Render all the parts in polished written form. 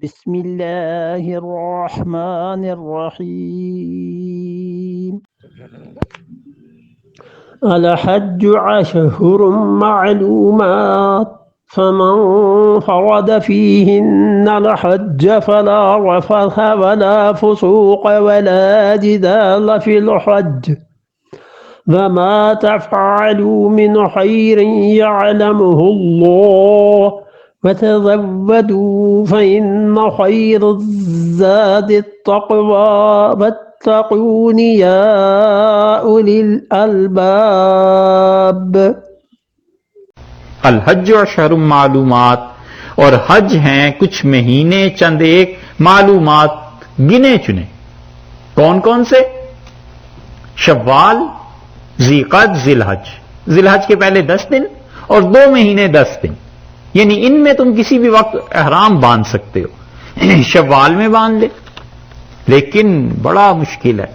بسم الله الرحمن الرحيم الحج أشهر معلومات فمن فرض فيهن الحج فلا رفث ولا فسوق ولا جدال في الحج وما تفعلوا من خير يعلمه الله وتزودوا فإن خير الزاد التقوى واتقون يا أولي الألباب. الحج اشہر معلومات، اور حج ہیں کچھ مہینے چند ایک معلومات گنے چنے. کون کون سے؟ شوال، ذی قعد، ذی الحج. ذی الحج کے پہلے 10 دن اور 2 مہینے 10 دن، یعنی ان میں تم کسی بھی وقت احرام باندھ سکتے ہو. شوال میں باندھ لے، لیکن بڑا مشکل ہے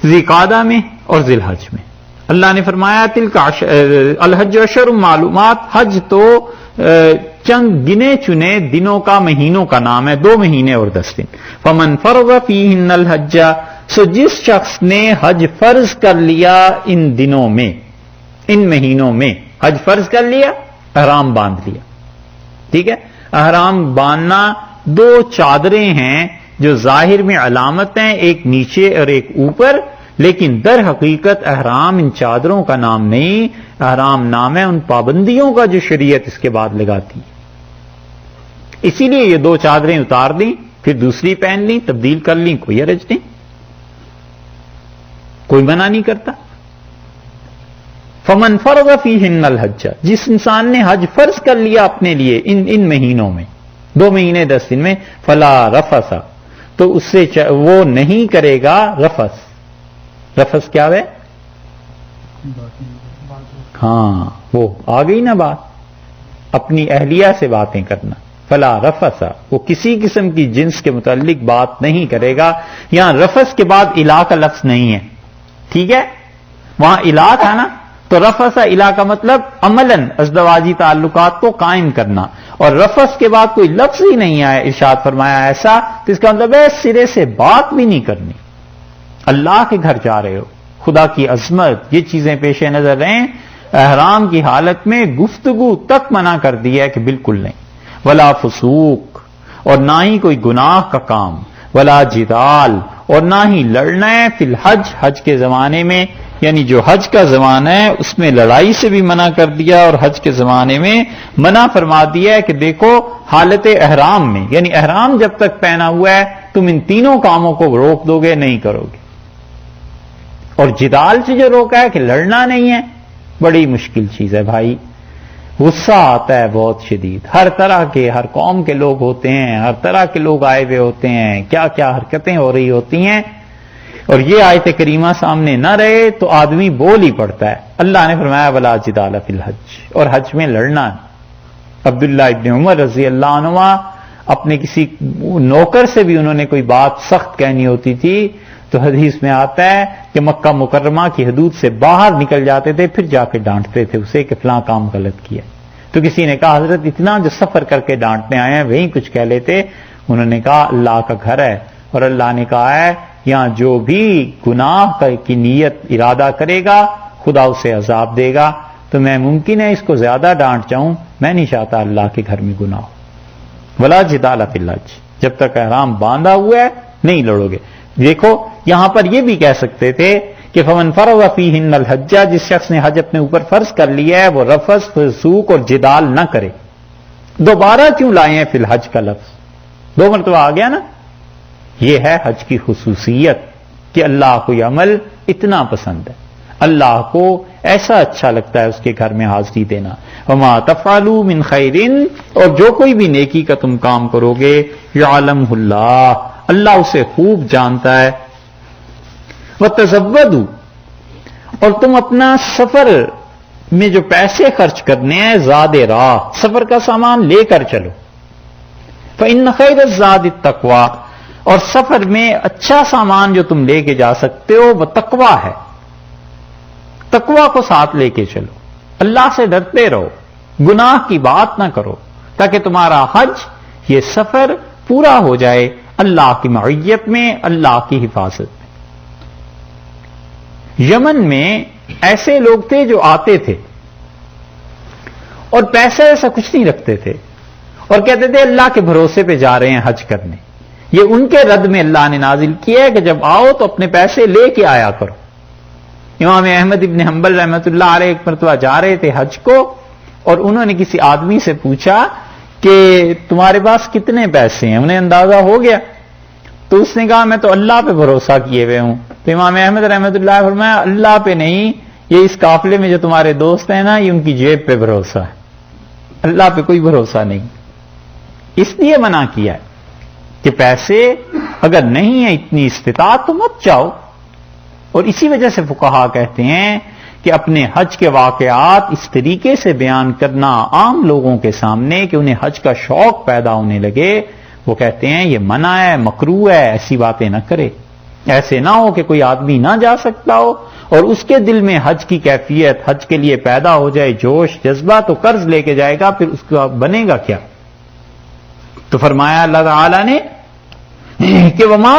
ذی قعدہ میں اور ذی الحج میں. اللہ نے فرمایا تلک الحج اشہر معلومات، حج تو چند گنے چنے دنوں کا، مہینوں کا نام ہے، 2 مہینے اور 10 دن. فمن فرض فیہن الحج، سو جس شخص نے حج فرض کر لیا ان دنوں میں، ان مہینوں میں حج فرض کر لیا، احرام باندھ لیا. ٹھیک ہے، احرام باندھنا 2 چادریں ہیں جو ظاہر میں علامت ہیں، ایک نیچے اور ایک اوپر، لیکن در حقیقت احرام ان چادروں کا نام نہیں، احرام نام ہے ان پابندیوں کا جو شریعت اس کے بعد لگاتی ہے. اسی لیے یہ 2 چادریں اتار دیں، پھر دوسری پہن لیں، تبدیل کر لیں، کوئی حرج نہیں، کوئی منع نہیں کرتا. فمن فرض فیہن الحج، جس انسان نے حج فرض کر لیا اپنے لیے ان مہینوں میں، 2 مہینے 10 دن میں، فلا رفث، تو اس سے وہ نہیں کرے گا رفث. رفث کیا ہے؟ ہاں، وہ آ گئی نا بات، اپنی اہلیہ سے باتیں کرنا. فلا رفث، وہ کسی قسم کی جنس کے متعلق بات نہیں کرے گا. یہاں رفث کے بعد الہ کا لفظ نہیں ہے، ٹھیک ہے؟ وہاں الہ تھا نا، تو رفث الہ کا مطلب عملاً ازدواجی تعلقات کو قائم کرنا، اور رفث کے بعد کوئی لفظ ہی نہیں آیا، ارشاد فرمایا ایسا، تو اس کا مطلب ہے سرے سے بات بھی نہیں کرنی. اللہ کے گھر جا رہے ہو، خدا کی عظمت، یہ چیزیں پیش نظر رہیں، احرام کی حالت میں گفتگو تک منع کر دیا ہے کہ بالکل نہیں. ولا فسوق، اور نہ ہی کوئی گناہ کا کام، ولا جدال، اور نہ ہی لڑنا ہے فی الحج، حج کے زمانے میں، یعنی جو حج کا زمانہ ہے اس میں لڑائی سے بھی منع کر دیا، اور حج کے زمانے میں منع فرما دیا ہے کہ دیکھو حالت احرام میں، یعنی احرام جب تک پہنا ہوا ہے تم ان تینوں کاموں کو روک دو گے، نہیں کرو گے. اور جدال سے جو روکا ہے کہ لڑنا نہیں ہے، بڑی مشکل چیز ہے بھائی. غصہ آتا ہے بہت شدید، ہر طرح کے، ہر قوم کے لوگ ہوتے ہیں، ہر طرح کے لوگ آئے ہوئے ہوتے ہیں، کیا کیا حرکتیں ہو رہی ہوتی ہیں، اور یہ آیت کریمہ سامنے نہ رہے تو آدمی بول ہی پڑتا ہے. اللہ نے فرمایا ولا جدال فی الحج، اور حج میں لڑنا. عبداللہ ابن عمر رضی اللہ عنہ اپنے کسی نوکر سے بھی انہوں نے کوئی بات سخت کہنی ہوتی تھی تو حدیث میں آتا ہے کہ مکہ مکرمہ کی حدود سے باہر نکل جاتے تھے، پھر جا کے ڈانٹتے تھے اسے کہ فلاں کام غلط کیا. تو کسی نے کہا حضرت اتنا جو سفر کر کے ڈانٹنے آئے ہیں وہیں کچھ کہہ لیتے. انہوں نے کہا اللہ کا گھر ہے، اور اللہ نے کہا ہے یہاں جو بھی گناہ کی نیت ارادہ کرے گا خدا اسے عذاب دے گا. تو میں ممکن ہے اس کو زیادہ ڈانٹ جاؤں، میں نہیں چاہتا اللہ کے گھر میں گناہ ہو. ولا جدال فی الحج، جب تک احرام باندھا ہوا ہے نہیں لڑو گے. دیکھو یہاں پر یہ بھی کہہ سکتے تھے کہ فمن فرض فیہن الحج، جس شخص نے حج اپنے اوپر فرض کر لیا ہے وہ رفث، فسوق اور جدال نہ کرے. دوبارہ کیوں لائے ہیں فی الحج کا لفظ؟ 2 مرتبہ آ گیا نا. یہ ہے حج کی خصوصیت کہ اللہ کو یہ عمل اتنا پسند ہے، اللہ کو ایسا اچھا لگتا ہے اس کے گھر میں حاضری دینا. وما تفعلوا من خیر، اور جو کوئی بھی نیکی کا تم کام کرو گے، یعلمہ اللہ، اللہ اسے خوب جانتا ہے. وتزودوا، اور تم اپنا سفر میں جو پیسے خرچ کرنے ہیں، زاد راہ، سفر کا سامان لے کر چلو. فإن خیر الزاد التقوی، اور سفر میں اچھا سامان جو تم لے کے جا سکتے ہو وہ تقوی ہے. تقوی کو ساتھ لے کے چلو، اللہ سے ڈرتے رہو، گناہ کی بات نہ کرو، تاکہ تمہارا حج، یہ سفر پورا ہو جائے اللہ کی معیت میں، اللہ کی حفاظت میں۔ یمن میں ایسے لوگ تھے جو آتے تھے اور پیسے ایسا کچھ نہیں رکھتے تھے اور کہتے تھے اللہ کے بھروسے پہ جا رہے ہیں حج کرنے۔ یہ ان کے رد میں اللہ نے نازل کیا ہے کہ جب آؤ تو اپنے پیسے لے کے آیا کرو۔ امام احمد ابن حنبل رحمۃ اللہ علیہ ایک مرتبہ جا رہے تھے حج کو، اور انہوں نے کسی آدمی سے پوچھا کہ تمہارے پاس کتنے پیسے ہیں، انہیں اندازہ ہو گیا تو اس نے کہا میں تو اللہ پہ بھروسہ کیے ہوئے ہوں۔ تو امام احمد رحمۃ اللہ علیہ فرمایا اللہ پہ نہیں، یہ اس قافلے میں جو تمہارے دوست ہیں نا، یہ ان کی جیب پہ بھروسہ ہے، اللہ پہ کوئی بھروسہ نہیں۔ اس لیے منع کیا ہے کہ پیسے اگر نہیں ہے اتنی استطاعت تو مت جاؤ۔ اور اسی وجہ سے فقہا کہتے ہیں کہ اپنے حج کے واقعات اس طریقے سے بیان کرنا عام لوگوں کے سامنے کہ انہیں حج کا شوق پیدا ہونے لگے، وہ کہتے ہیں یہ منع ہے، مکروہ ہے، ایسی باتیں نہ کرے۔ ایسے نہ ہو کہ کوئی آدمی نہ جا سکتا ہو اور اس کے دل میں حج کی کیفیت، حج کے لیے پیدا ہو جائے جوش جذبہ، تو قرض لے کے جائے گا، پھر اس کا بنے گا کیا؟ تو فرمایا اللہ تعالی نے کہ وما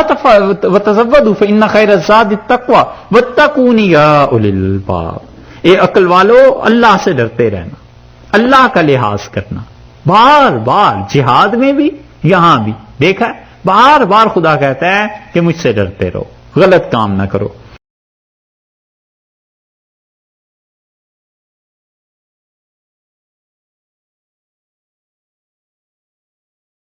وتزودوا فإن خير الزاد التقوى واتقون يا أولي الألباب۔ اے عقل والو، اللہ سے ڈرتے رہنا، اللہ کا لحاظ کرنا۔ بار بار جہاد میں بھی یہاں بھی دیکھا ہے، بار بار خدا کہتا ہے کہ مجھ سے ڈرتے رہو، غلط کام نہ کرو۔